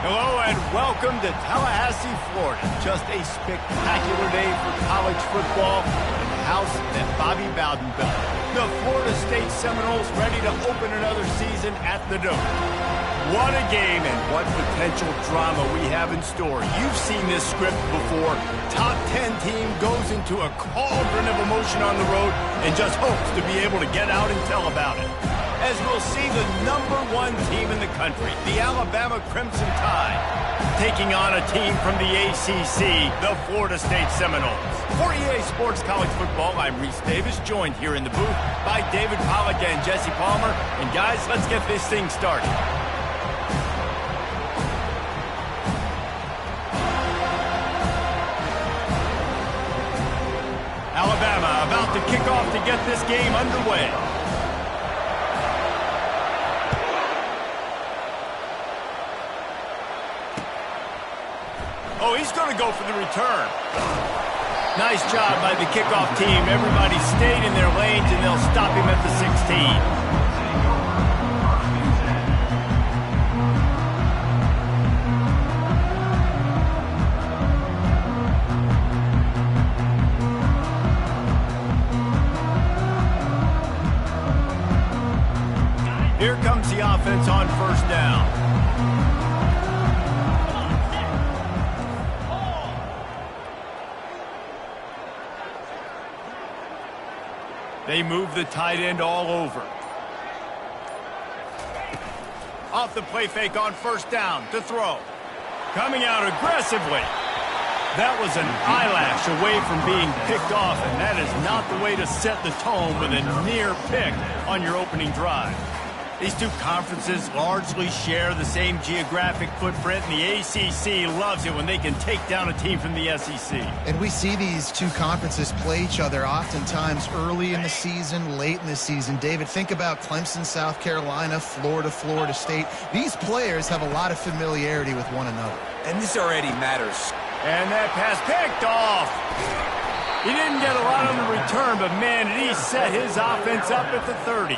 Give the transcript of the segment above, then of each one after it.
Hello and welcome to Tallahassee, Florida. Just a spectacular day for college football in the house that Bobby Bowden built. The Florida State Seminoles ready to open another season at the Dome. What a game and what potential drama we have in store. You've seen this script before. Top 10 team goes into a cauldron of emotion on the road and just hopes to be able to get out and tell about it. As we'll see the #1 team in the country, the Alabama Crimson Tide, taking on a team from the ACC, the Florida State Seminoles. For EA Sports College Football, I'm Reese Davis, joined here in the booth by David Pollack and Jesse Palmer. And guys, let's get this thing started. Alabama about to kick off to get this game underway. Oh, he's going to go for the return. Nice job by the kickoff team. Everybody stayed in their lanes, and they'll stop him at the 16. Here comes the offense on first down. They move the tight end all over. Off the play fake on first down to throw. Coming out aggressively. That was an eyelash away from being picked off, and that is not the way to set the tone with a near pick on your opening drive. These two conferences largely share the same geographic footprint, and the ACC loves it when they can take down a team from the SEC. And we see these two conferences play each other oftentimes early in the season, late in the season. David, think about Clemson, South Carolina, Florida, Florida State. These players have a lot of familiarity with one another. And this already matters. And that pass picked off. He didn't get a lot on the return, but man, did he set his offense up at the 30.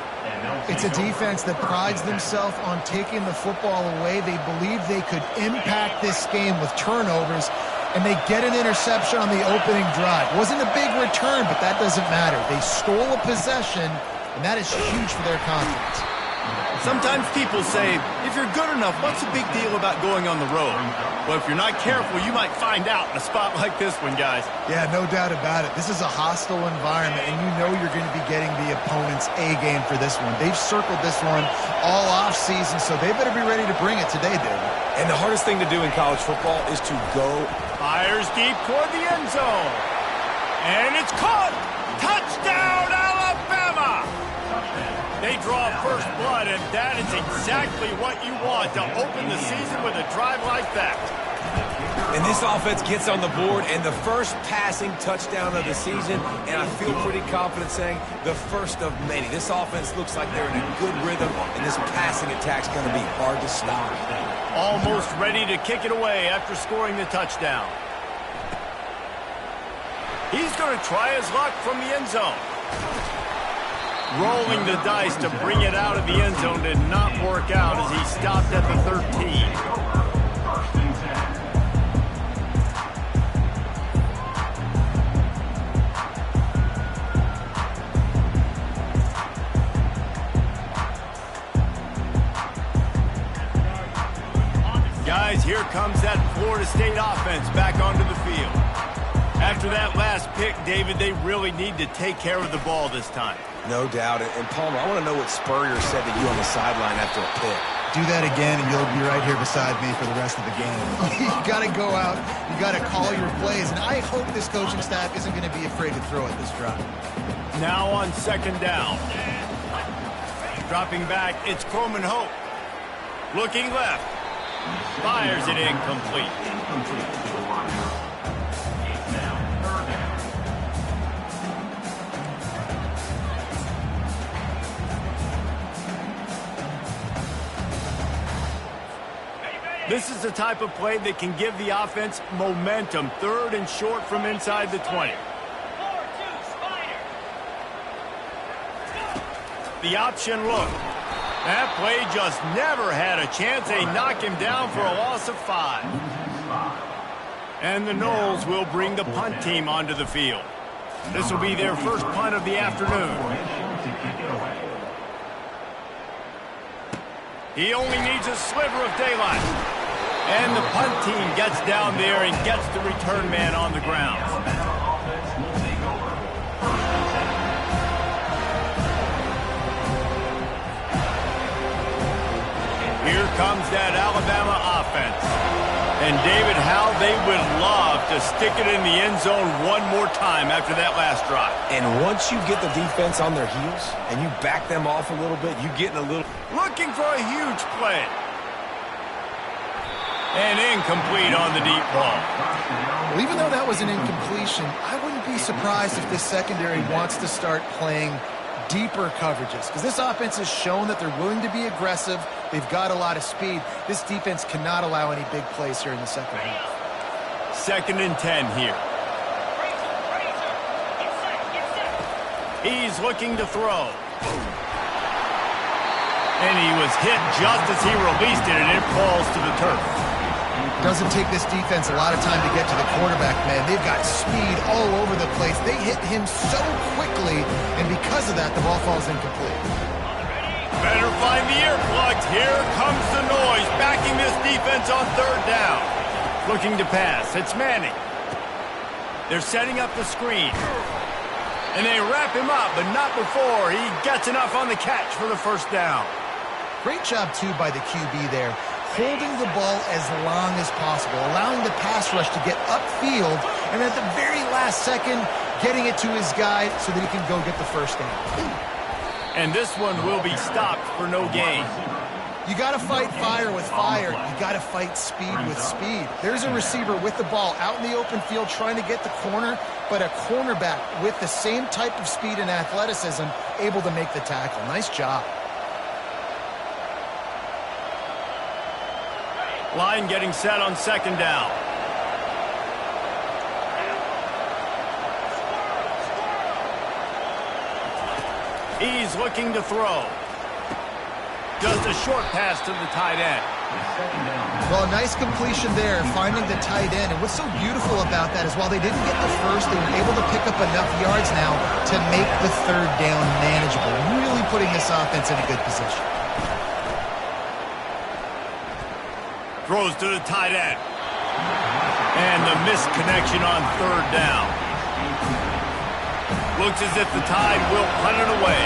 It's a defense that prides themselves on taking the football away. They believe they could impact this game with turnovers, and they get an interception on the opening drive. Wasn't a big return, but that doesn't matter. They stole a possession, and that is huge for their confidence. Sometimes people say, if you're good enough, what's the big deal about going on the road? Well, if you're not careful, you might find out in a spot like this one, guys. Yeah, no doubt about it. This is a hostile environment, and you know you're going to be getting the opponent's A game for this one. They've circled this one all off season, so they better be ready to bring it today, David. And the hardest thing to do in college football is to go. Fires deep toward the end zone. And it's caught. Touchdown, Alabama! They draw first blood, and that is exactly what you want to open the season with a drive like that. And this offense gets on the board, and the first passing touchdown of the season, and I feel pretty confident saying the first of many. This offense looks like they're in a good rhythm, and this passing attack's going to be hard to stop. Almost ready to kick it away after scoring the touchdown. He's going to try his luck from the end zone. Rolling the dice to bring it out of the end zone did not work out as he stopped at the 13. Guys, here comes that Florida State offense back onto the field. After that last pick, David, they really need to take care of the ball this time. No doubt. And Palmer, I want to know what Spurrier said to you on the sideline after a pick. Do that again, and you'll be right here beside me for the rest of the game. You got to go out. You got to call your plays, and I hope this coaching staff isn't going to be afraid to throw at this drive. Now on second down. Dropping back, it's Coleman Hope. Looking left. Fires it incomplete. This is the type of play that can give the offense momentum. Third and short from inside the 20. the option look. That play just never had a chance. They knock him down for a loss of 5. And the Noles will bring the punt team onto the field. This will be their first punt of the afternoon. He only needs a sliver of daylight. And the punt team gets down there and gets the return man on the ground. Here comes that Alabama offense. And David, how they would love to stick it in the end zone one more time after that last drive. And once you get the defense on their heels and you back them off a little bit, you get in a little... Looking for a huge play. And incomplete on the deep ball. Well, even though that was an incompletion, I wouldn't be surprised if this secondary wants to start playing deeper coverages, because this offense has shown that they're willing to be aggressive. They've got a lot of speed. This defense cannot allow any big plays here in the second half. 2nd and 10 here. He's looking to throw. And he was hit just as he released it, and it falls to the turf. Doesn't take this defense a lot of time to get to the quarterback, man. They've got speed all over the place. They hit him so quickly, and because of that, the ball falls incomplete. Better find the earplugs. Here comes the noise, backing this defense on 3rd down. Looking to pass. It's Manning. They're setting up the screen. And they wrap him up, but not before he gets enough on the catch for the 1st down. Great job, too, by the QB there, holding the ball as long as possible, allowing the pass rush to get upfield, and at the very last second, getting it to his guy so that he can go get the 1st down. And this one will be stopped for no gain. You got to fight fire with fire. You got to fight speed with speed. There's a receiver with the ball out in the open field trying to get the corner, but a cornerback with the same type of speed and athleticism able to make the tackle. Nice job. Line getting set on 2nd down. He's looking to throw. Just a short pass to the tight end. Well, a nice completion there, finding the tight end. And what's so beautiful about that is while they didn't get the 1st, they were able to pick up enough yards now to make the 3rd down manageable, really putting this offense in a good position. Throws to the tight end. And the missed connection on 3rd down. Looks as if the Tide will punt it away.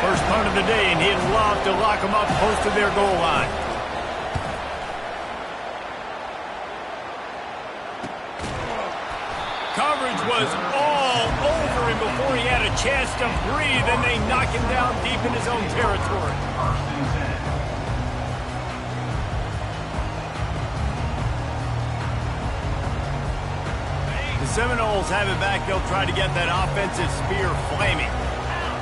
First punt of the day, and he'd love to lock them up close to their goal line. Coverage was all over him before he had a chance to breathe, and they knock him down deep in his own territory. The Seminoles have it back. They'll try to get that offensive spear flaming.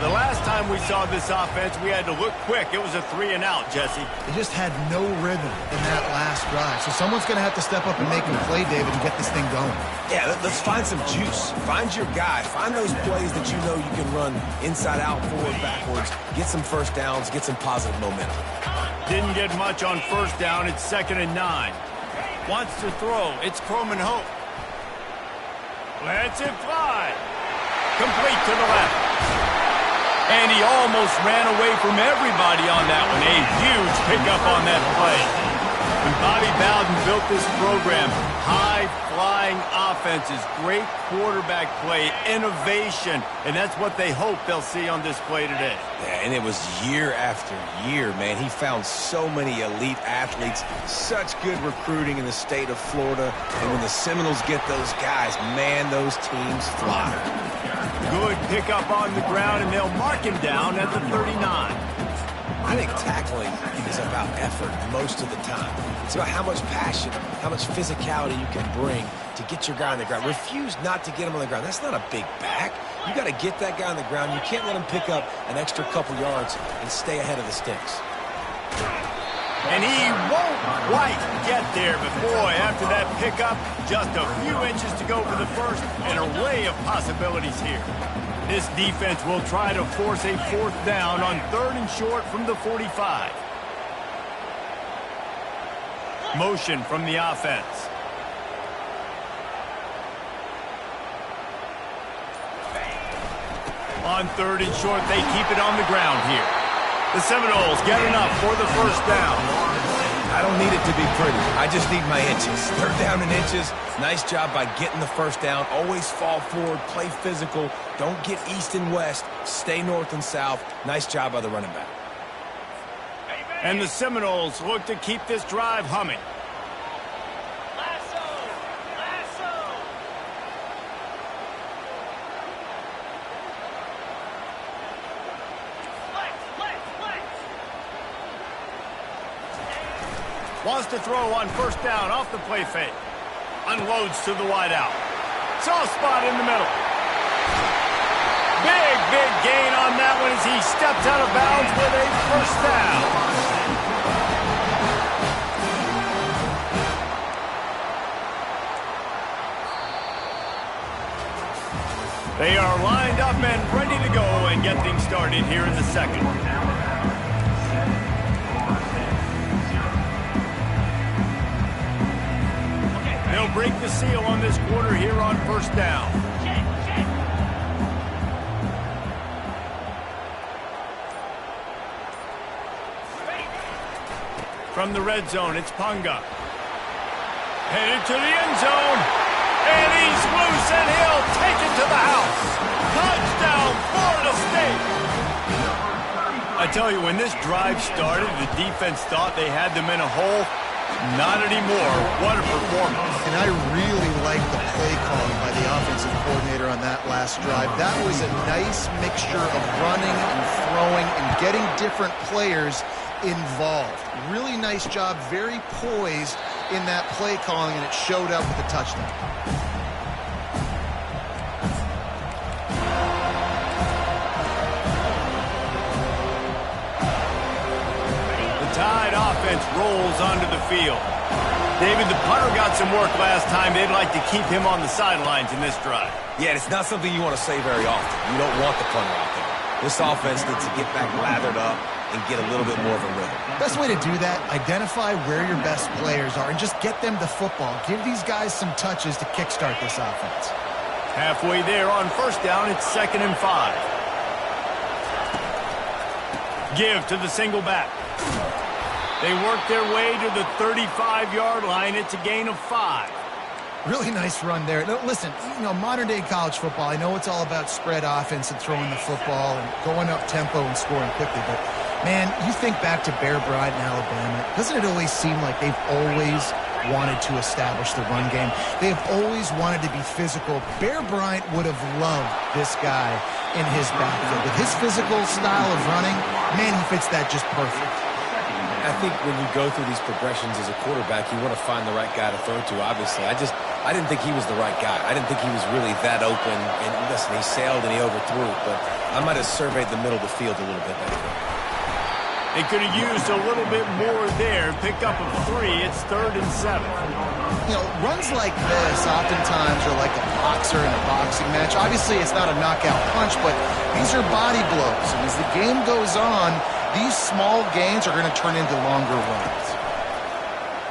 The last time we saw this offense, we had to look quick. It was a 3-and-out, Jesse. They just had no rhythm in that last drive. So someone's going to have to step up and make a play, David, and get this thing going. Yeah, let's find some juice. Find your guy. Find those plays that you know you can run inside out, forward, backwards. Get some 1st downs. Get some positive momentum. Didn't get much on 1st down. It's 2nd and 9. Wants to throw. It's Croman Hope. Lets it fly. Complete to the left. And he almost ran away from everybody on that one. A huge pickup on that play. When Bobby Bowden built this program, high-flying offenses, great quarterback play, innovation, and that's what they hope they'll see on display today. Yeah, and it was year after year, man. He found so many elite athletes, such good recruiting in the state of Florida, and when the Seminoles get those guys, man, those teams fly. Good pickup on the ground, and they'll mark him down at the 39. I think tackling is about effort most of the time. It's about how much passion, how much physicality you can bring to get your guy on the ground. Refuse not to get him on the ground. That's not a big back. You got to get that guy on the ground. You can't let him pick up an extra couple yards and stay ahead of the sticks. And he won't quite get there, but boy, after that pickup, just a few inches to go for the 1st, an array of possibilities here. This defense will try to force a 4th down on 3rd and short from the 45. Motion from the offense. On 3rd and short, they keep it on the ground here. The Seminoles get enough for the 1st down. I don't need it to be pretty. I just need my inches. 3rd down in inches. Nice job by getting the 1st down. Always fall forward, play physical. Don't get east and west. Stay north and south. Nice job by the running back. And the Seminoles look to keep this drive humming. Wants to throw on 1st down off the play fake. Unloads to the wide out. Soft spot in the middle. Big gain on that one as he steps out of bounds with a 1st down. They are lined up and ready to go and get things started here in the 2nd. They'll break the seal on this quarter here on 1st down. From the red zone, it's Punga. Headed to the end zone. And he's loose, and he'll take it to the house. Touchdown, Florida State. I tell you, when this drive started, the defense thought they had them in a hole. Not anymore. What a performance. And I really like the play calling by the offensive coordinator on that last drive. That was a nice mixture of running and throwing and getting different players involved. Really nice job, very poised in that play calling, and it showed up with a touchdown. Tide offense rolls onto the field. David, the punter got some work last time. They'd like to keep him on the sidelines in this drive. Yeah, it's not something you want to say very often. You don't want the punter out there. This offense needs to get back lathered up and get a little bit more of a rhythm. Best way to do that, identify where your best players are and just get them the football. Give these guys some touches to kickstart this offense. Halfway there on 1st down, it's 2nd and 5. Give to the single back. They work their way to the 35-yard line. It's a gain of 5. Really nice run there. No, listen, modern-day college football, I know it's all about spread offense and throwing the football and going up tempo and scoring quickly, but, man, you think back to Bear Bryant in Alabama, doesn't it always seem like they've always wanted to establish the run game? They've always wanted to be physical. Bear Bryant would have loved this guy in his backfield. With his physical style of running, man, he fits that just perfect. I think when you go through these progressions as a quarterback, you want to find the right guy to throw to, obviously. I didn't think he was the right guy. I didn't think he was really that open. And listen, he sailed and he overthrew it, but I might have surveyed the middle of the field a little bit better. They could have used a little bit more there. Pick up of 3. It's 3rd and 7. Runs like this oftentimes are like a boxer in a boxing match. Obviously, it's not a knockout punch, but these are body blows. And as the game goes on, these small gains are going to turn into longer runs.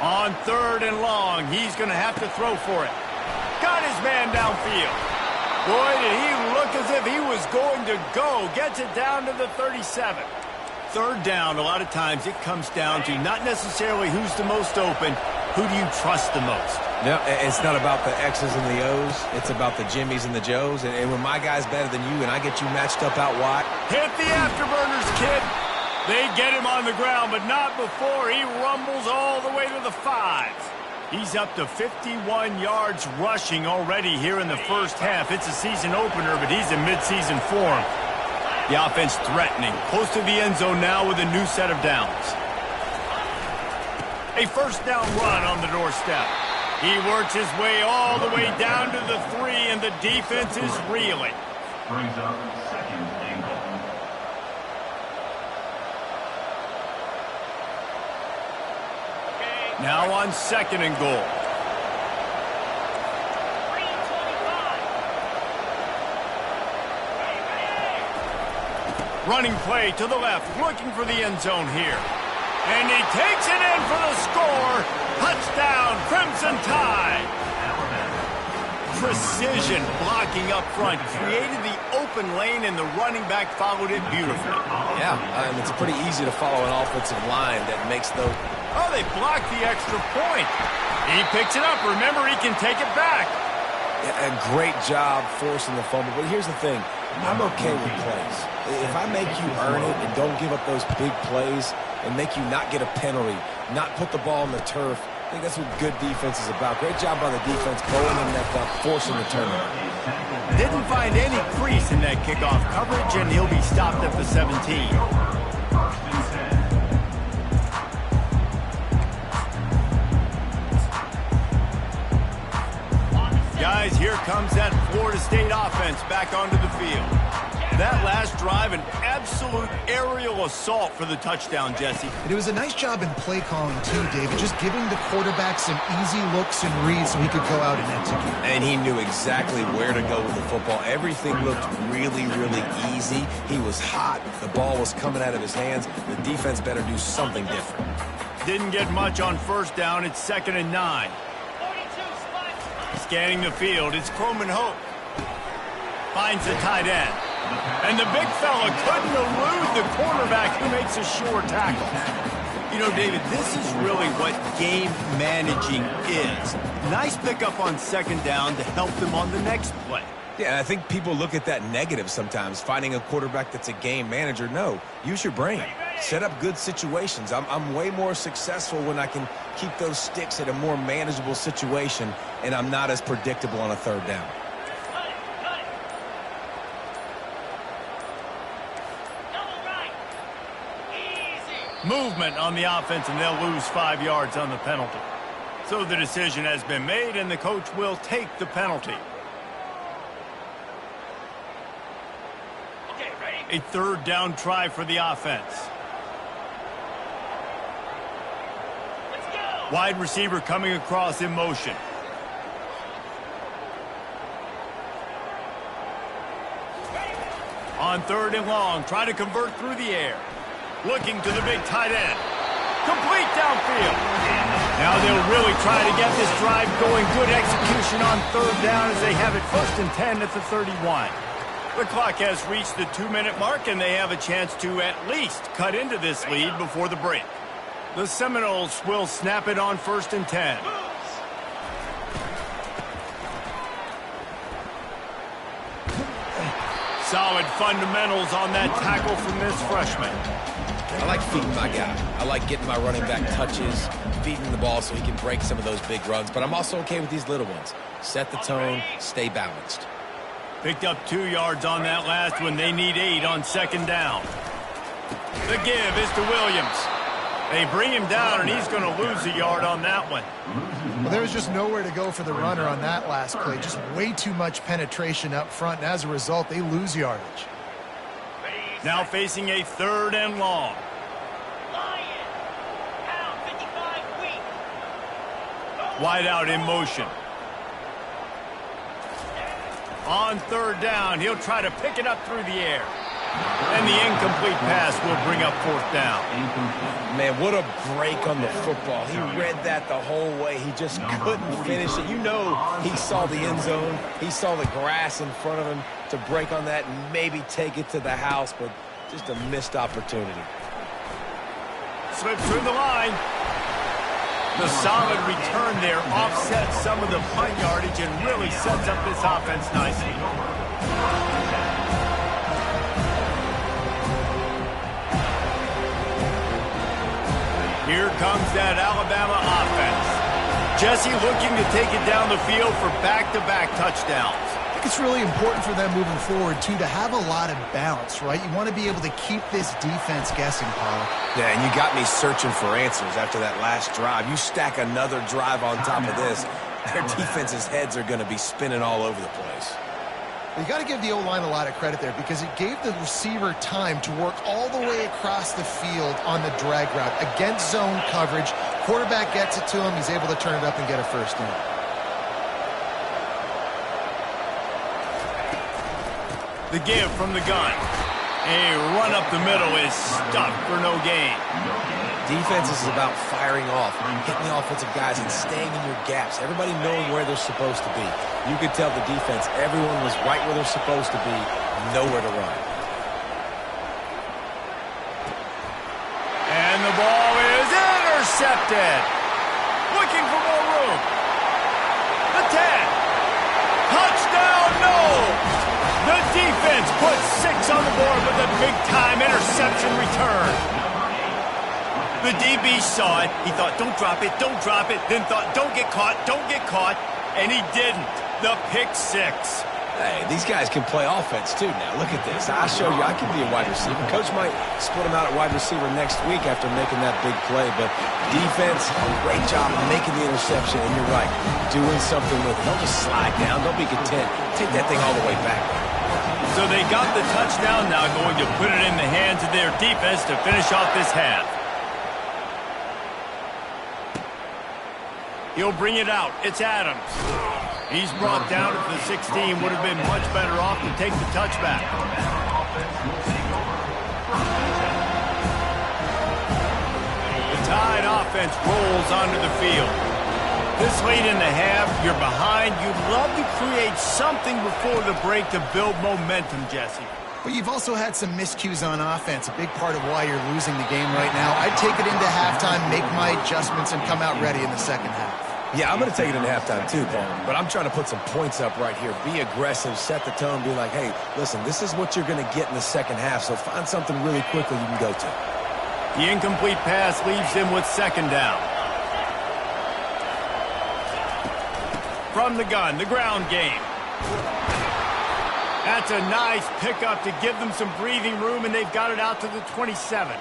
On 3rd and long, he's going to have to throw for it. Got his man downfield. Boy, did he look as if he was going to go. Gets it down to the 37. 3rd down, a lot of times it comes down to not necessarily who's the most open, who do you trust the most? No, it's not about the X's and the O's. It's about the Jimmys and the Joes. And when my guy's better than you and I get you matched up out wide. Hit the afterburners, kid. They get him on the ground, but not before he rumbles all the way to the 5. He's up to 51 yards rushing already here in the first half. It's a season opener, but he's in midseason form. The offense threatening, close to the end zone now with a new set of downs. A 1st down run on the doorstep. He works his way all the way down to the 3, and the defense is reeling. Brings up 2nd and goal. Now on 2nd and goal. Running play to the left, looking for the end zone here. And he takes it in for the score. Touchdown, Crimson Tide. Precision blocking up front, created the open lane, and the running back followed it beautifully. Yeah, it's pretty easy to follow an offensive line that makes those... Oh, they blocked the extra point. He picks it up. Remember, he can take it back. Yeah, a great job forcing the fumble. But here's the thing. I'm okay with plays. If I make you earn it and don't give up those big plays and make you not get a penalty, not put the ball on the turf, I think that's what good defense is about. Great job by the defense, blowing the neck up, forcing the turnover. Didn't find any crease in that kickoff coverage, and he'll be stopped at the 17. Guys, here comes that Florida State offense back onto the field. That last drive, an absolute aerial assault for the touchdown, Jesse. And it was a nice job in play calling, too, David, just giving the quarterback some easy looks and reads so he could go out and execute. And he knew exactly where to go with the football. Everything looked really, really easy. He was hot. The ball was coming out of his hands. The defense better do something different. Didn't get much on first down. It's 2nd and 9. Scanning the field, it's Croman Hope. Finds the tight end. And the big fella couldn't elude the cornerback who makes a sure tackle. You know, David, this is really what game managing is. Nice pickup on 2nd down to help them on the next play. Yeah, and I think people look at that negative sometimes, finding a quarterback that's a game manager. No, use your brain. Set up good situations. I'm way more successful when I can keep those sticks at a more manageable situation, and I'm not as predictable on a 3rd down. Movement on the offense, and they'll lose 5 yards on the penalty. So the decision has been made, and the coach will take the penalty. Okay, ready? A 3rd down try for the offense. Let's go. Wide receiver coming across in motion. On 3rd and long, try to convert through the air. Looking to the big tight end. Complete downfield. Now they'll really try to get this drive going. Good execution on 3rd down as they have it 1st and 10 at the 31. The clock has reached the 2-minute mark, and they have a chance to at least cut into this lead before the break. The Seminoles will snap it on 1st and 10. Solid fundamentals on that tackle from this freshman. I like feeding my guy. I like getting my running back touches, feeding the ball so he can break some of those big runs. But I'm also okay with these little ones. Set the tone, stay balanced. Picked up 2 yards on that last one. They need 8 on 2nd down. The give is to Williams. They bring him down, and he's going to lose a yard on that one. Well, there was just nowhere to go for the runner on that last play. Just way too much penetration up front, and as a result, they lose yardage. Now facing a 3rd and long. Wide out in motion. On 3rd down, he'll try to pick it up through the air. And the incomplete pass will bring up 4th down. Man, what a break on the football. He read that the whole way. He just couldn't finish it. You know he saw the end zone. He saw the grass in front of him to break on that and maybe take it to the house, but just a missed opportunity. Slips through the line. The solid return there offsets some of the punt yardage and really sets up this offense nicely. Here comes that Alabama offense. Jesse looking to take it down the field for back-to-back touchdowns. I think it's really important for them moving forward, too, to have a lot of balance, right? You want to be able to keep this defense guessing, Paul. Yeah, and you got me searching for answers after that last drive. You stack another drive on top of this, their defense's heads are going to be spinning all over the place. You got to give the O-line a lot of credit there because it gave the receiver time to work all the way across the field on the drag route against zone coverage. Quarterback gets it to him. He's able to turn it up and get a 1st down. The give from the gun. A run up the middle is stuffed for no gain. Defense is about firing off, hitting the offensive guys, and staying in your gaps. Everybody knowing where they're supposed to be. You could tell the defense, everyone was right where they're supposed to be, nowhere to run. And the ball is intercepted. Looking for more room. The 10. Touchdown, no! The defense puts 6 on the board with a big-time interception return. The DB saw it. He thought, don't drop it, don't drop it. Then thought, don't get caught, and he didn't. The pick 6. Hey, these guys can play offense, too, now. Look at this. I show you I can be a wide receiver. Coach might split him out at wide receiver next week after making that big play, but defense, great job of making the interception, and you're right, doing something with it. Don't just slide down. Don't be content. Take that thing all the way back. So they got the touchdown, now going to put it in the hands of their defense to finish off this half. He'll bring it out. It's Adams. He's brought down at the 16. Would have been much better off to take the touchback. The Tide offense rolls onto the field. This late in the half, you're behind. You'd love to create something before the break to build momentum, Jesse. But you've also had some miscues on offense, a big part of why you're losing the game right now. I'd take it into halftime, make my adjustments, and come out ready in the second half. Yeah, I'm going to take it into halftime too, Paul. But I'm trying to put some points up right here. Be aggressive, set the tone, be like, hey, listen, this is what you're going to get in the second half, so find something really quickly you can go to. The incomplete pass leaves him with second down. From the gun, the ground game. That's a nice pickup to give them some breathing room, and they've got it out to the 27.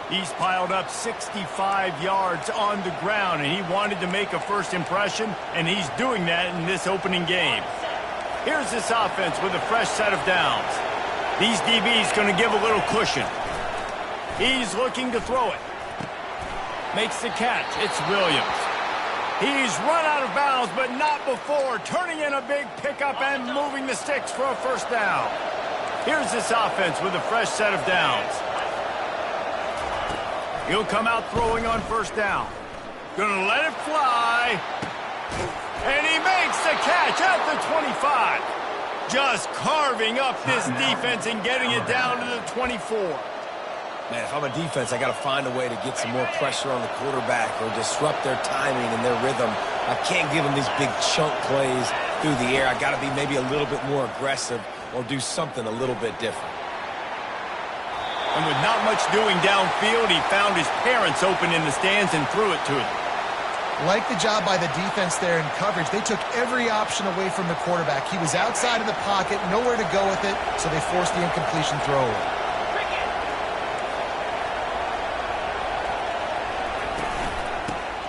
He's piled up 65 yards on the ground, and he wanted to make a first impression, and he's doing that in this opening game. Here's this offense with a fresh set of downs. These DBs going to give a little cushion. He's looking to throw it. Makes the catch. It's Williams. He's run out of bounds, but not before turning in a big pickup and moving the sticks for a first down. Here's this offense with a fresh set of downs. He'll come out throwing on first down. Gonna let it fly. And he makes the catch at the 25. Just carving up this defense and getting it down to the 24. Man, if I'm a defense, I got to find a way to get some more pressure on the quarterback or disrupt their timing and their rhythm. I can't give them these big chunk plays through the air. I got to be maybe a little bit more aggressive or do something a little bit different. And with not much doing downfield, he found his parents open in the stands and threw it to him. Like the job by the defense there in coverage. They took every option away from the quarterback. He was outside of the pocket, nowhere to go with it, so they forced the incompletion throw away.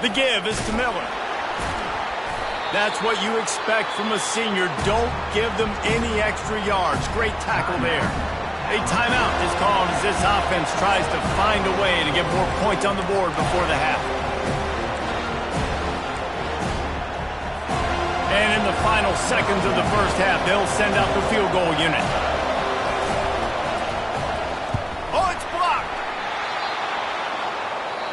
The give is to Miller. That's what you expect from a senior. Don't give them any extra yards. Great tackle there. A timeout is called as this offense tries to find a way to get more points on the board before the half. And in the final seconds of the first half, they'll send out the field goal unit. Oh, it's blocked.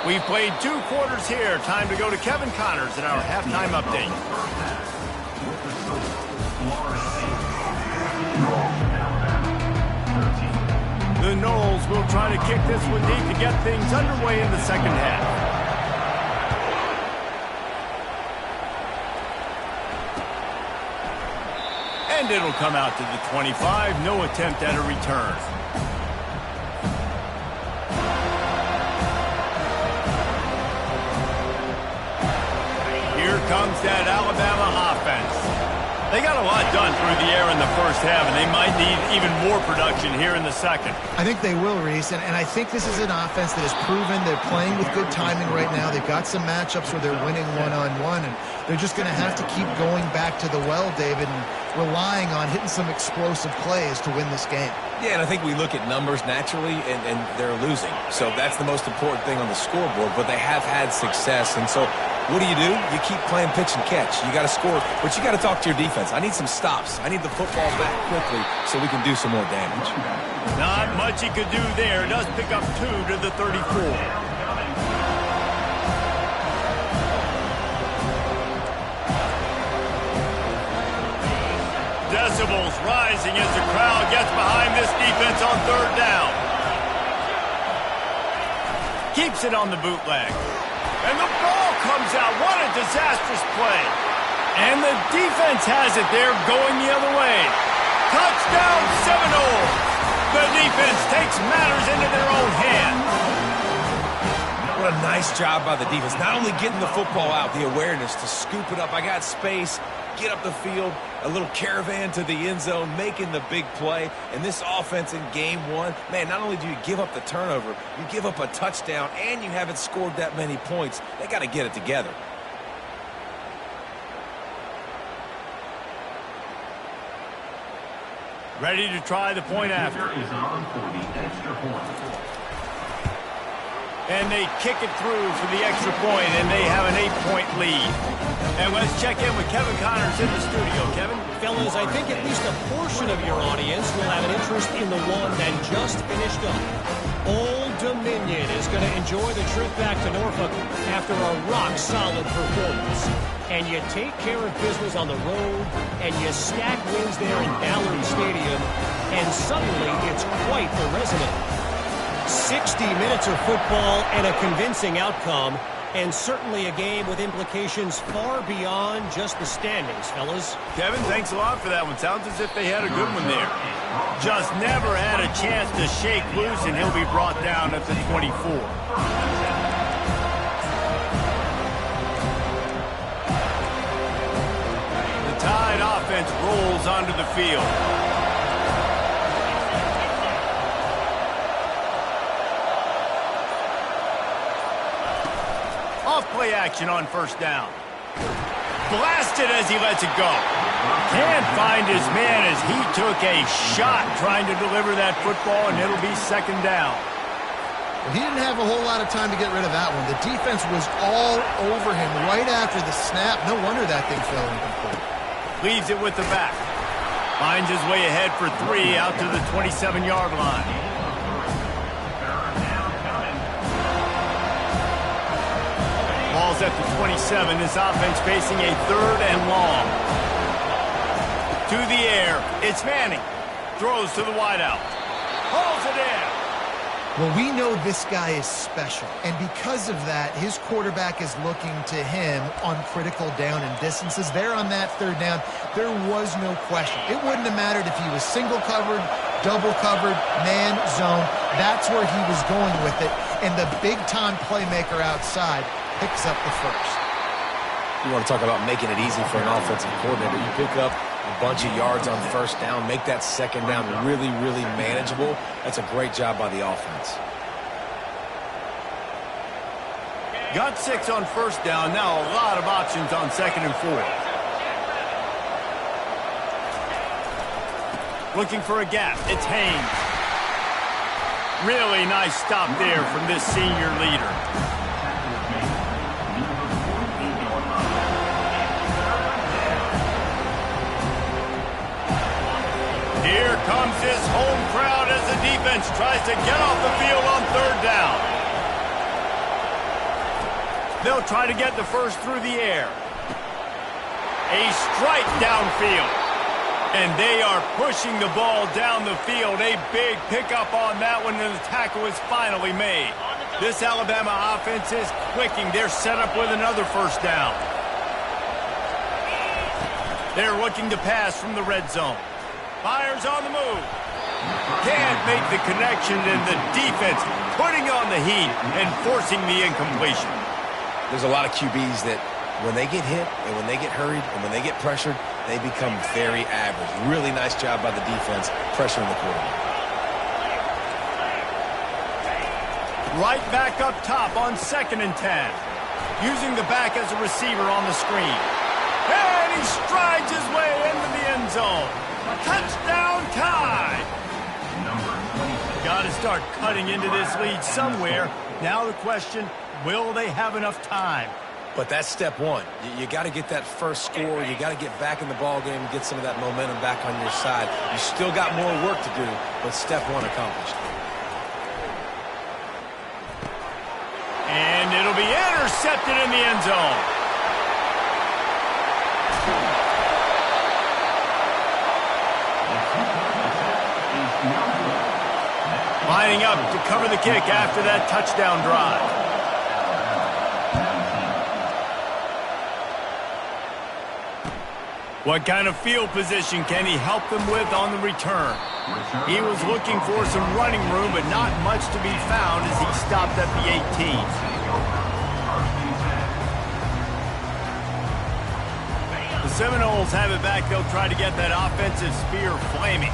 We've played 2 quarters here. Time to go to Kevin Connors in our halftime update. The Noles will try to kick this one deep to get things underway in the second half. And it'll come out to the 25. No attempt at a return. Here comes that Alabama offense. They got a lot done through the air in the first half, and they might need even more production here in the second. I think they will, Reese, and I think this is an offense that has proven they're playing with good timing right now. They've got some matchups where they're winning one-on-one, and they're just going to have to keep going back to the well, David, and relying on hitting some explosive plays to win this game. Yeah, and I think we look at numbers naturally, and they're losing. So that's the most important thing on the scoreboard, but they have had success, and so what do? You keep playing pitch and catch. You got to score, but you got to talk to your defense. I need some stops. I need the football back quickly so we can do some more damage. Not much much he could do there. Does pick up 2 to the 34. Decibels rising as the crowd gets behind this defense on 3rd down. Keeps it on the bootleg. And the ball comes out. What a disastrous play. And the defense has it there going the other way. Touchdown Seminoles. The defense takes matters into their own hands. What a nice job by the defense. Not only getting the football out, the awareness to scoop it up. I got space, get up the field, a little caravan to the end zone, making the big play. And this offense in game 1, man, not only do you give up the turnover, you give up a touchdown, and you haven't scored that many points. They got to get it together. Ready to try the point after. Is on for the extra point. And they kick it through for the extra point, and they have an 8-point lead. And let's check in with Kevin Connors in the studio. Kevin? Fellas, I think at least a portion of your audience will have an interest in the one that just finished up. Old Dominion is going to enjoy the trip back to Norfolk after a rock-solid performance. And you take care of business on the road, and you stack wins there in Ballard Stadium, and suddenly it's quite the resume. 60 minutes of football and a convincing outcome, and certainly a game with implications far beyond just the standings, fellas. Kevin, thanks a lot for that one. Sounds as if they had a good one there. Just never had a chance to shake loose, and he'll be brought down at the 24. The Tide offense rolls onto the field. Off-play action on 1st down. Blasted as he lets it go. Can't find his man as he took a shot trying to deliver that football, and it'll be 2nd down. Well, he didn't have a whole lot of time to get rid of that one. The defense was all over him right after the snap. No wonder that thing fell incomplete. Leaves it with the back. Finds his way ahead for 3 out to the 27-yard line. Ball's at the 27. This offense facing a 3rd and long. To the air. It's Manning. Throws to the wideout. Hauls it in. Well, we know this guy is special, and because of that, his quarterback is looking to him on critical down and distances. There on that 3rd down, there was no question. It wouldn't have mattered if he was single covered, double covered, man, zone. That's where he was going with it, and the big-time playmaker outside picks up the first. You want to talk about making it easy for an offensive coordinator. You pick up a bunch of yards on 1st down, make that 2nd down really, really manageable. That's a great job by the offense. Got 6 on 1st down. Now a lot of options on 2nd and 4. Looking for a gap. It's Haynes. Really nice stop there from this senior leader. Here comes his home crowd as the defense tries to get off the field on 3rd down. They'll try to get the first through the air. A strike downfield. And they are pushing the ball down the field. A big pickup on that one, and the tackle is finally made. This Alabama offense is clicking. They're set up with another 1st down. They're looking to pass from the red zone. Fires on the move. Can't make the connection, and the defense putting on the heat and forcing the incompletion. There's a lot of QBs that when they get hit and when they get hurried and when they get pressured, they become very average. Really nice job by the defense pressuring the quarterback. Right back up top on 2nd and 10. Using the back as a receiver on the screen. And he strides his way into the end zone. Touchdown Tide! Got to start cutting into this lead somewhere. Now the question, will they have enough time? But that's step 1. You got to get that first score. You got to get back in the ball game and get some of that momentum back on your side. You still got more work to do, but step 1 accomplished. And it'll be intercepted in the end zone. Lining up to cover the kick after that touchdown drive. What kind of field position can he help them with on the return? He was looking for some running room, but not much to be found as he stopped at the 18. The Seminoles have it back. They'll try to get that offensive spear flaming.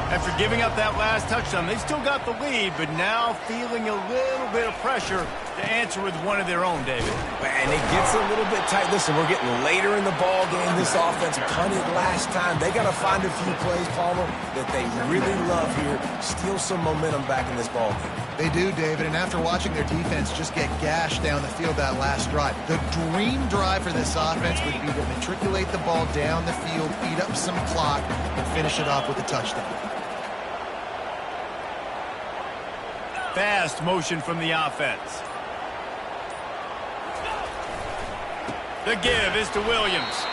After giving up that last touchdown, they still got the lead, but now feeling a little bit of pressure to answer with one of their own, David. And it gets a little bit tight. Listen, we're getting later in the ball game. This offense punted last time. They got to find a few plays, Palmer, that they really love here. Steal some momentum back in this ball game. They do, David, and after watching their defense just get gashed down the field that last drive, the dream drive for this offense would be to matriculate the ball down the field, eat up some clock, and finish it off with a touchdown. Fast motion from the offense. The give is to Williams.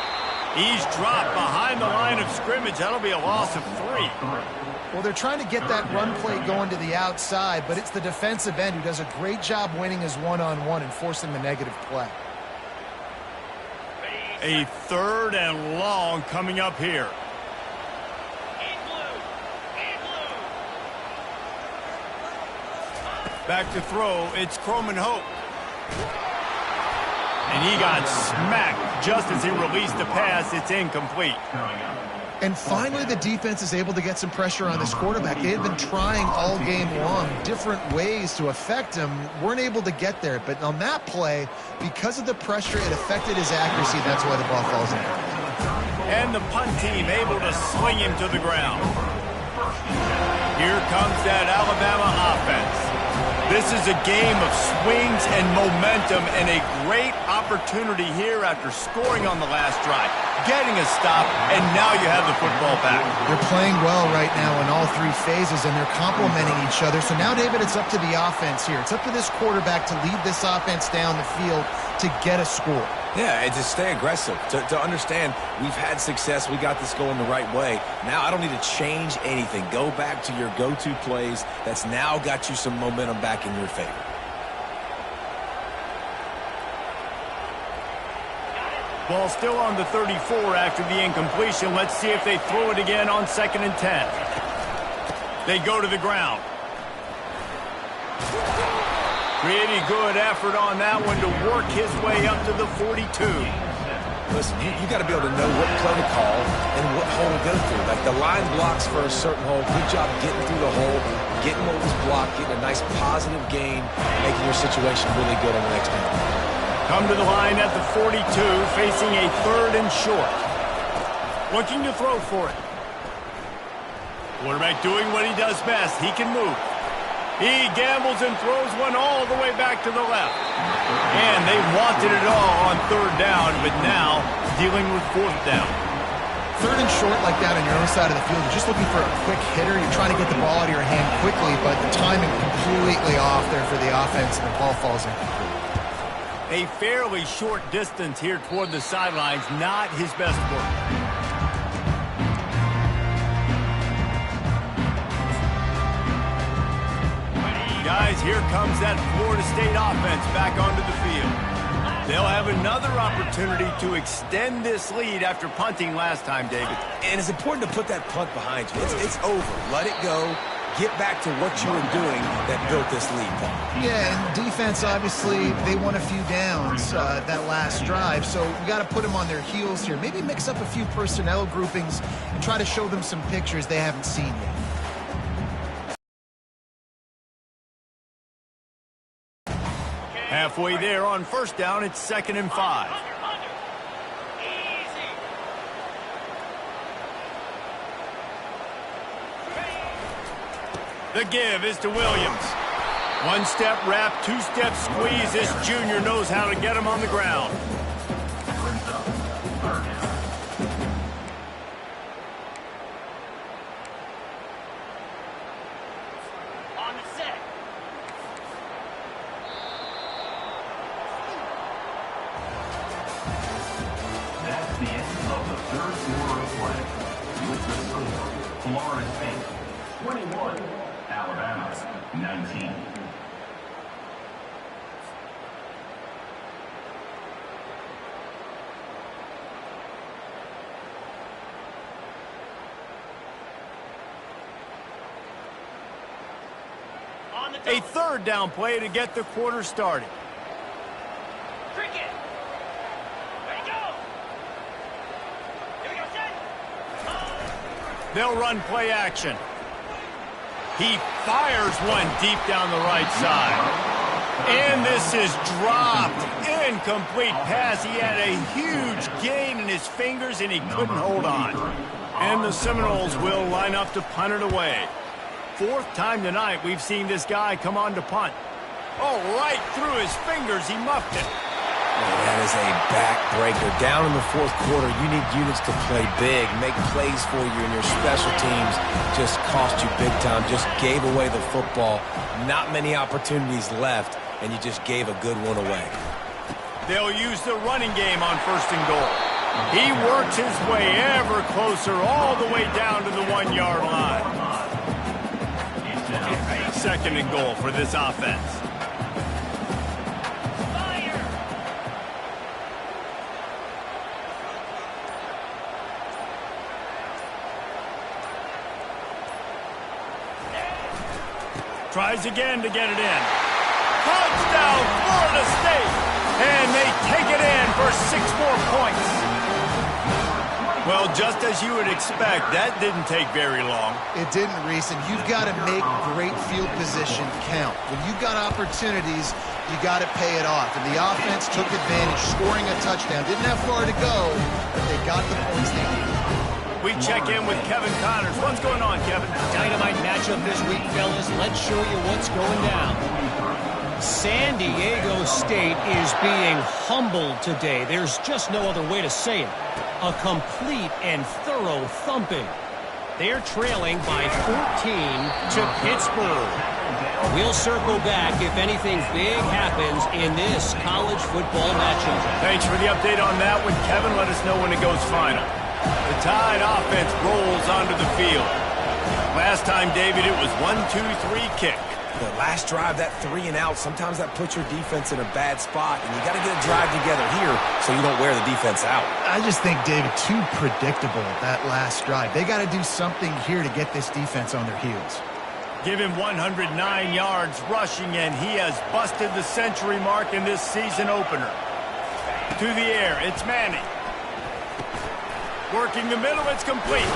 He's dropped behind the line of scrimmage. That'll be a loss of 3. Well, they're trying to get that run play going to the outside, but it's the defensive end who does a great job winning his one-on-one and forcing the negative play. A 3rd and long coming up here. Back to throw, it's Croman Hope. And he got smacked just as he released the pass. It's incomplete. And finally, the defense is able to get some pressure on this quarterback. They had been trying all game long different ways to affect him. Weren't able to get there. But on that play, because of the pressure, it affected his accuracy. That's why the ball falls in. And the punt team able to sling him to the ground. Here comes that Alabama offense. This is a game of swings and momentum, and a great opportunity here after scoring on the last drive, getting a stop, and now you have the football back. They're playing well right now in all 3 phases, and they're complementing each other. So now, David, it's up to the offense here. It's up to this quarterback to lead this offense down the field to get a score. Yeah, and to stay aggressive, to understand we've had success, we got this going the right way. Now I don't need to change anything. Go back to your go-to plays. That's now got you some momentum back in your favor. Ball still on the 34 after the incompletion. Let's see if they throw it again on 2nd and 10. They go to the ground. Pretty good effort on that one to work his way up to the 42. Listen, you got to be able to know what play to call and what hole to go through. Like the line blocks for a certain hole. Good job getting through the hole, getting what was blocked, getting a nice positive gain, making your situation really good on the next down. Come to the line at the 42, facing a 3rd and short. Looking to throw for it. Quarterback doing what he does best. He can move. He gambles and throws one all the way back to the left. And they wanted it all on 3rd down, but now dealing with 4th down. 3rd and short like that on your own side of the field, you're just looking for a quick hitter. You're trying to get the ball out of your hand quickly, but the timing completely off there for the offense, and the ball falls incomplete. A fairly short distance here toward the sidelines, not his best work. Guys, here comes that Florida State offense back onto the field. They'll have another opportunity to extend this lead after punting last time, David. And it's important to put that punt behind you. It's over. Let it go. Get back to what you were doing that built this lead, Paul. Yeah, and defense, obviously, they won a few downs that last drive, so we got to put them on their heels here. Maybe mix up a few personnel groupings and try to show them some pictures they haven't seen yet. Halfway there on 1st down, it's 2nd and 5. The give is to Williams. 1-step wrap, 2-step squeeze. This junior knows how to get him on the ground. third quarter of play. With the score, Florida State 21, Alabama 19. A third down play to get the quarter started. Cricket. Ready, go. Here we go, set. They'll run play action. He fires one deep down the right side. And this is dropped. Incomplete pass. He had a huge gain in his fingers and he couldn't hold on. And the Seminoles will line up to punt it away. Fourth time tonight we've seen this guy come on to punt. Oh, right through his fingers. He muffed it. That is a backbreaker. Down in the fourth quarter, you need units to play big, make plays for you, and your special teams just cost you big time. Just gave away the football. Not many opportunities left, and you just gave a good one away. They'll use the running game on first and goal. He works his way ever closer all the way down to the 1-yard line. Second and goal for this offense. Fire. Tries again to get it in. Touchdown, Florida State! And they take it in for 6 more points. Well, just as you would expect, that didn't take very long. It didn't, Reese, and you've got to make great field position count. When you've got opportunities, you got to pay it off. And the offense took advantage, scoring a touchdown. Didn't have far to go, but they got the points they needed. We check in with Kevin Connors. What's going on, Kevin? Dynamite matchup this week, fellas. Let's show you what's going down. San Diego State is being humbled today. There's just no other way to say it. A complete and thorough thumping. They're trailing by 14 to Pittsburgh. We'll circle back if anything big happens in this college football matchup. Thanks for the update on that one, Kevin. Let us know when it goes final. The Tide offense rolls onto the field. Last time, David, it was 1-2-3 kick. The last drive, that 3 and out, sometimes that puts your defense in a bad spot, and you got to get a drive together here so you don't wear the defense out. I just think, David, too predictable that last drive. They got to do something here to get this defense on their heels. Give him 109 yards rushing, and he has busted the century mark in this season opener. To the air, it's Manning. Working the middle, it's complete.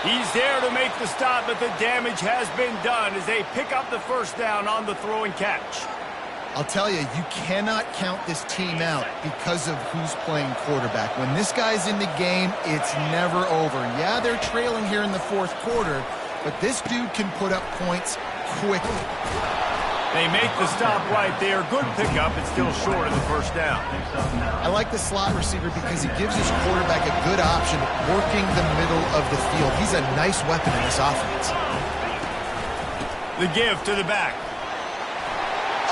He's there to make the stop, but the damage has been done as they pick up the first down on the throw and catch. I'll tell you, you cannot count this team out because of who's playing quarterback. When this guy's in the game, it's never over. Yeah, they're trailing here in the fourth quarter, but this dude can put up points quickly. They make the stop right there. Good pickup. It's still short of the first down. I like the slot receiver because he gives his quarterback a good option working the middle of the field. He's a nice weapon in this offense. The give to the back.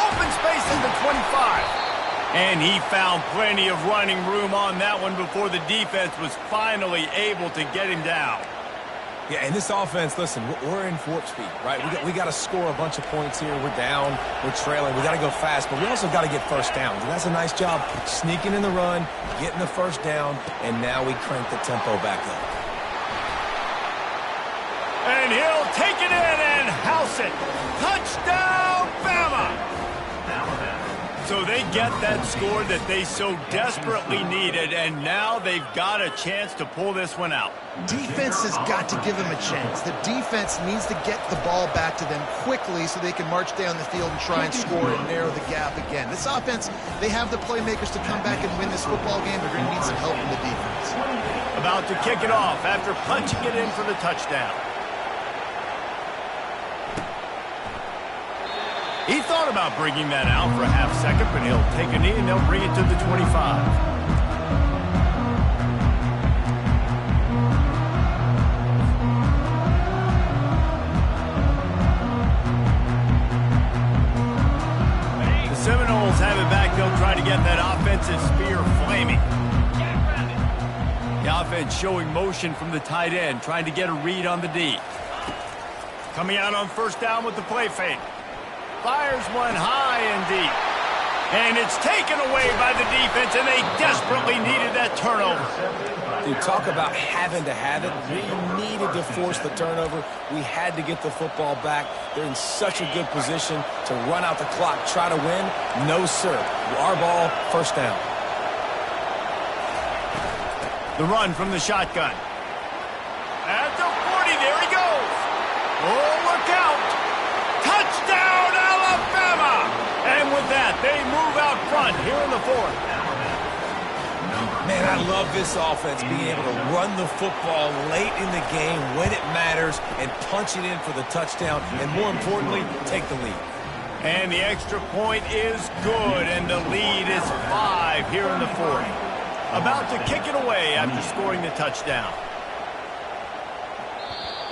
Open space in the 25. And he found plenty of running room on that one before the defense was finally able to get him down. Yeah, and this offense, listen, we're in warp speed, right? We got to score a bunch of points here. We're down. We're trailing. We got to go fast, but we also got to get first downs. And that's a nice job sneaking in the run, getting the first down, and now we crank the tempo back up. And he'll take it in and house it. Touchdown, Bama! So they get that score that they so desperately needed, and now they've got a chance to pull this one out. Defense has got to give them a chance. The defense needs to get the ball back to them quickly so they can march down the field and try and score and narrow the gap again. This offense, they have the playmakers to come back and win this football game. They're going to need some help from the defense. About to kick it off after punching it in for the touchdown. He thought about bringing that out for a half second, but he'll take a knee and they'll bring it to the 25. The Seminoles have it back. They'll try to get that offensive spear flaming. The offense showing motion from the tight end, trying to get a read on the D. Coming out on first down with the play fake. Fires one high and deep. And it's taken away by the defense, and they desperately needed that turnover. Dude, talk about having to have it. We needed to force the turnover. We had to get the football back. They're in such a good position to run out the clock, try to win. No, sir. Our ball, first down. The run from the shotgun. At the 40, there he goes. Oh, look out. Touchdown, Alabama! And with that, they move out front here in the fourth. Man, I love this offense, being able to run the football late in the game when it matters and punch it in for the touchdown, and more importantly, take the lead. And the extra point is good, and the lead is 5 here in the fourth. About to kick it away after scoring the touchdown.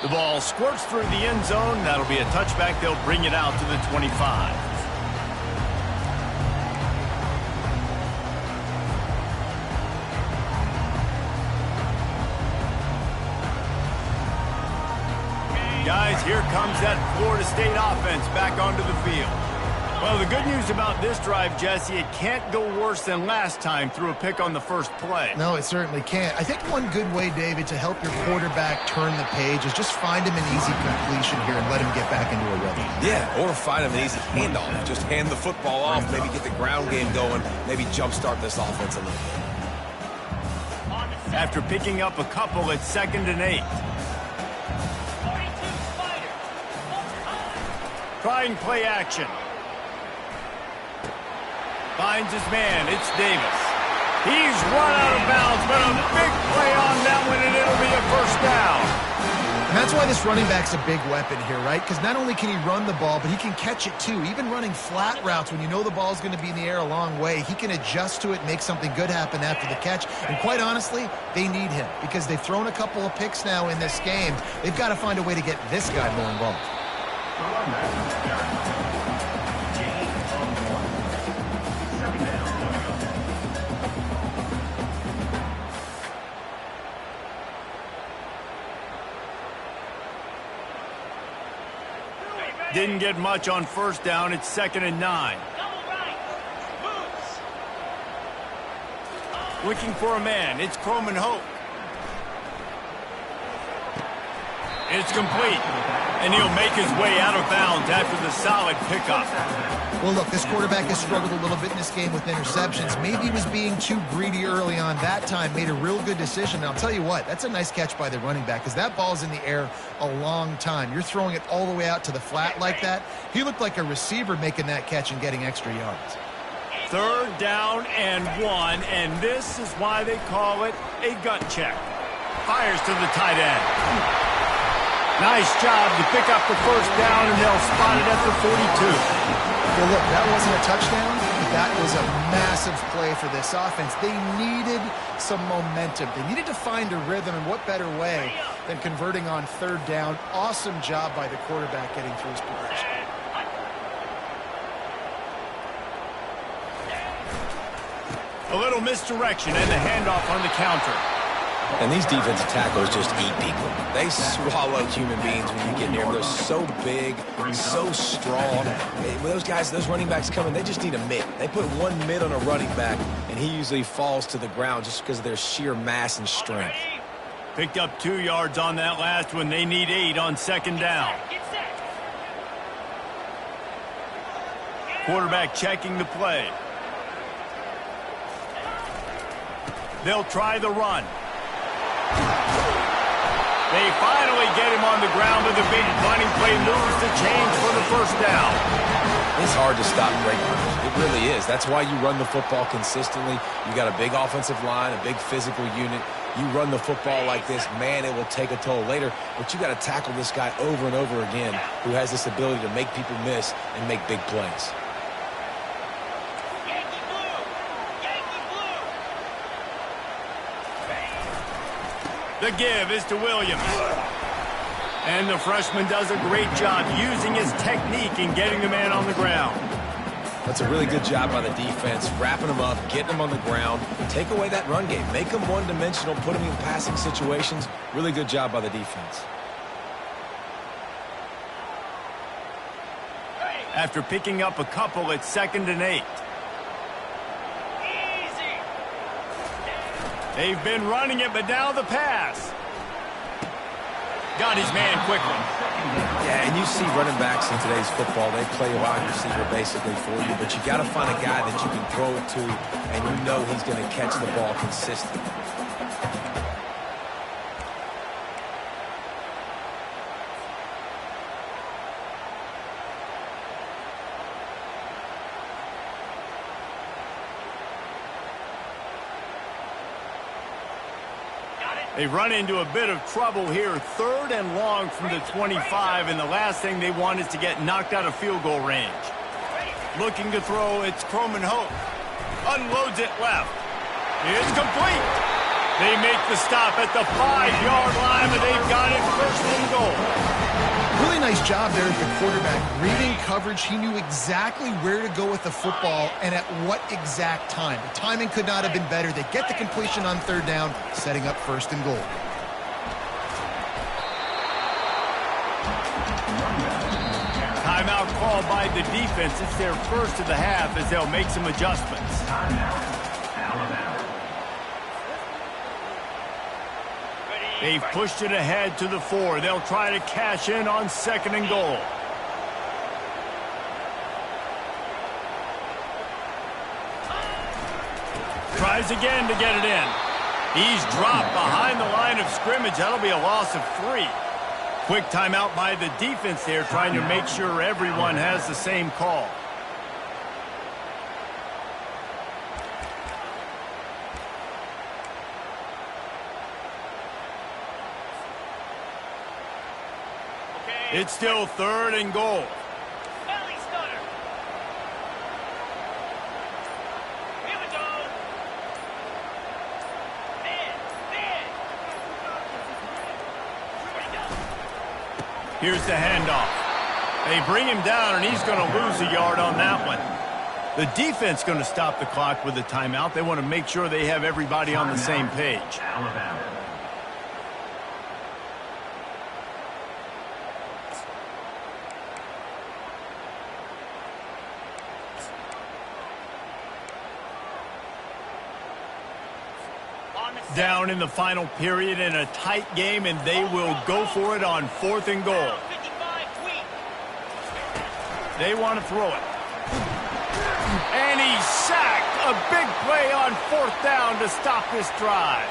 The ball squirts through the end zone. That'll be a touchback. They'll bring it out to the 25. Guys, here comes that Florida State offense back onto the field. Well, the good news about this drive, Jesse, it can't go worse than last time through a pick on the first play. No, it certainly can't. I think one good way, David, to help your quarterback turn the page is just find him an easy completion here and let him get back into a rhythm. Yeah, or find him an easy handoff. Just hand the football off, maybe get the ground game going, maybe jumpstart this offense a little bit. After picking up a couple, it's 2nd and 8. Trying play action. Finds his man. It's Davis. He's run out of bounds, but a big play on that one, and it'll be a first down. And that's why this running back's a big weapon here, right? Because not only can he run the ball, but he can catch it too. Even running flat routes when you know the ball's going to be in the air a long way, he can adjust to it, make something good happen after the catch. And quite honestly, they need him because they've thrown a couple of picks now in this game. They've got to find a way to get this guy more involved. Didn't get much on first down. It's 2nd and 9. Looking for a man. It's Croman Hope. It's complete. And he'll make his way out of bounds after the solid pickup. Well, look, this quarterback has struggled a little bit in this game with interceptions. Maybe he was being too greedy early on that time, made a real good decision. And I'll tell you what, that's a nice catch by the running back because that ball's in the air a long time. You're throwing it all the way out to the flat like that. He looked like a receiver making that catch and getting extra yards. 3rd down and 1, and this is why they call it a gut check. Fires to the tight end. Nice job to pick up the first down, and they'll spot it at the 42. Well, look, that wasn't a touchdown, but that was a massive play for this offense. They needed some momentum. They needed to find a rhythm, and what better way than converting on 3rd down. Awesome job by the quarterback getting through his progression. A little misdirection and the handoff on the counter. And these defensive tackles just eat people. They swallow human beings when you get near them. They're so big, so strong. When those guys, those running backs come in, they just need a mitt. They put one mitt on a running back, and he usually falls to the ground just because of their sheer mass and strength. Picked up 2 yards on that last one. They need 8 on 2nd down. Quarterback checking the play. They'll try the run. They finally get him on the ground with a big running play, moves the chains for the first down. It's hard to stop great runners. It really is. That's why you run the football consistently. You got a big offensive line, a big physical unit. You run the football like this, man, it will take a toll later. But you got to tackle this guy over and over again who has this ability to make people miss and make big plays. The give is to Williams. And the freshman does a great job using his technique in getting the man on the ground. That's a really good job by the defense, wrapping them up, getting them on the ground. Take away that run game. Make them one-dimensional, put them in passing situations. Really good job by the defense. After picking up a couple, it's 2nd and 8. Easy. They've been running it, but now the pass. Got his man quickly. Yeah, and you see running backs in today's football, they play a wide receiver basically for you, but you got to find a guy that you can throw it to, and you know he's going to catch the ball consistently. They run into a bit of trouble here. 3rd and long from the 25, and the last thing they want is to get knocked out of field goal range. Looking to throw, it's Croman Hope. Unloads it left. It's complete. They make the stop at the 5-yard line, but they've got it 1st and goal. Really nice job there at the quarterback. Reading coverage, he knew exactly where to go with the football and at what exact time. The timing could not have been better. They get the completion on 3rd down, setting up 1st and goal. Timeout called by the defense. It's their first of the half as they'll make some adjustments. They've pushed it ahead to the 4. They'll try to cash in on 2nd and goal. Tries again to get it in. He's dropped behind the line of scrimmage. That'll be a loss of 3. Quick timeout by the defense there, trying to make sure everyone has the same call. It's still 3rd and goal. Belly stunner. Here we go. Man. Ready, go. Here's the handoff. They bring him down, and he's going to lose a yard on that one. The defense going to stop the clock with a timeout. They want to make sure they have everybody on the same page. Alabama. Down in the final period in a tight game, and they will go for it on 4th and goal. 55 tweet. They want to throw it. And he's sacked. A big play on 4th down to stop this drive.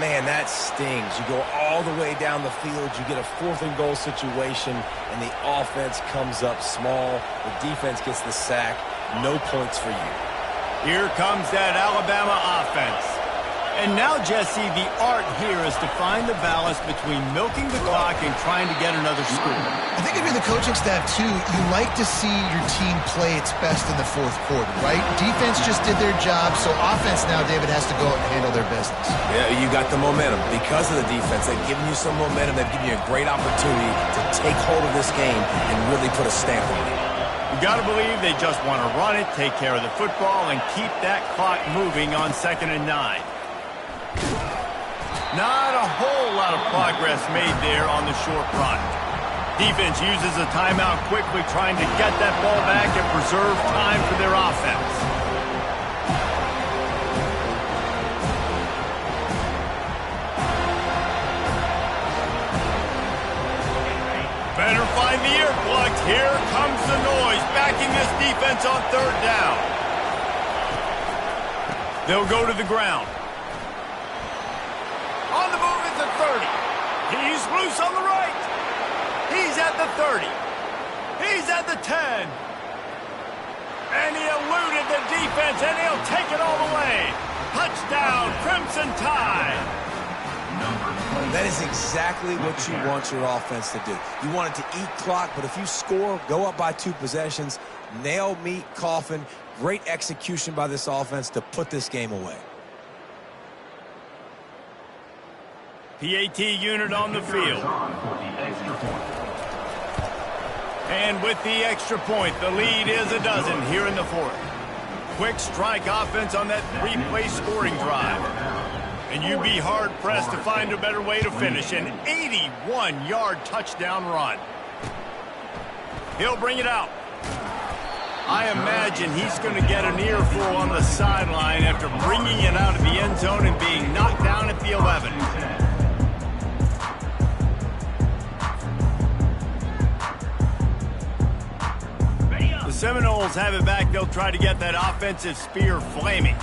Man, that stings. You go all the way down the field, you get a 4th and goal situation, and the offense comes up small. The defense gets the sack. No points for you. Here comes that Alabama offense. And now, Jesse, the art here is to find the balance between milking the clock and trying to get another score. I think if you're the coaching staff, too, you like to see your team play its best in the 4th quarter, right? Defense just did their job, so offense now, David, has to go out and handle their business. Yeah, you got the momentum. Because of the defense, they've given you some momentum. They've given you a great opportunity to take hold of this game and really put a stamp on it. You got to believe they just want to run it, take care of the football, and keep that clock moving on 2nd and 9. Not a whole lot of progress made there on the short run. Defense uses a timeout quickly, trying to get that ball back and preserve time for their offense. Better find the earplugs. Here comes the noise, backing this defense on 3rd down. They'll go to the ground. On the move at the 30. He's loose on the right. He's at the 30. He's at the 10. And he eluded the defense, and he'll take it all the way. Touchdown, Crimson Tide. That is exactly what you want your offense to do. You want it to eat clock, but if you score, go up by 2 possessions, nail, meet, coffin. Great execution by this offense to put this game away. PAT unit on the field. And with the extra point, the lead is a dozen here in the fourth. Quick strike offense on that three-play scoring drive. And you'd be hard-pressed to find a better way to finish an 81-yard touchdown run. He'll bring it out. I imagine he's going to get an earful on the sideline after bringing it out of the end zone and being knocked down at the 11. The Seminoles have it back. They'll try to get that offensive spear flaming.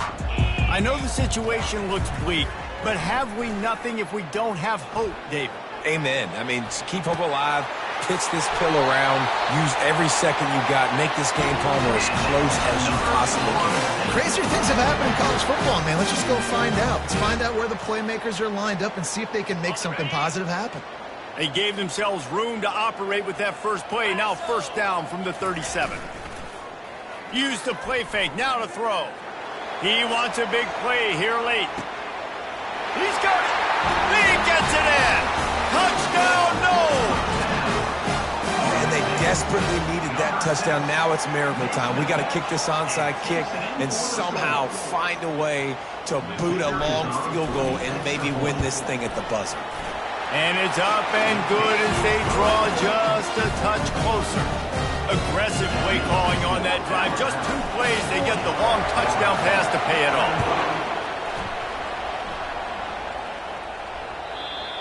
I know the situation looks bleak, but have we nothing if we don't have hope, David? Amen. I mean, keep hope alive, pitch this pill around, use every second you got, make this game, Palmer, as close as you possibly can. Crazier things have happened in college football, man. Let's just go find out. Let's find out where the playmakers are lined up and see if they can make something positive happen. They gave themselves room to operate with that first play. Now first down from the 37. Use the play fake. Now to throw. He wants a big play here late. He's got it. He gets it in. Touchdown, no. And they desperately needed that touchdown. Now it's miracle time. We got to kick this onside kick and somehow find a way to boot a long field goal and maybe win this thing at the buzzer. And it's up and good as they draw just a touch closer. Aggressive play calling on that drive. Just 2 plays, they get the long touchdown pass to pay it off.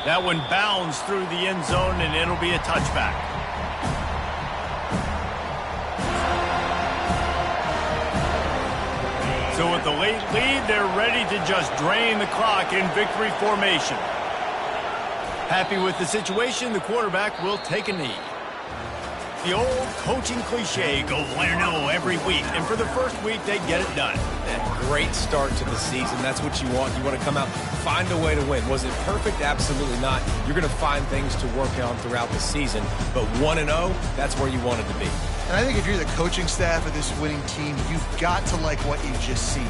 That one bounds through the end zone, and it'll be a touchback. So with the late lead, they're ready to just drain the clock in victory formation. Happy with the situation, the quarterback will take a knee. The old coaching cliche, go win-0 every week. And for the first week, they get it done. That great start to the season. That's what you want. You want to come out, find a way to win. Was it perfect? Absolutely not. You're going to find things to work on throughout the season. But 1-0, that's where you wanted to be. And I think if you're the coaching staff of this winning team, you've got to like what you just see.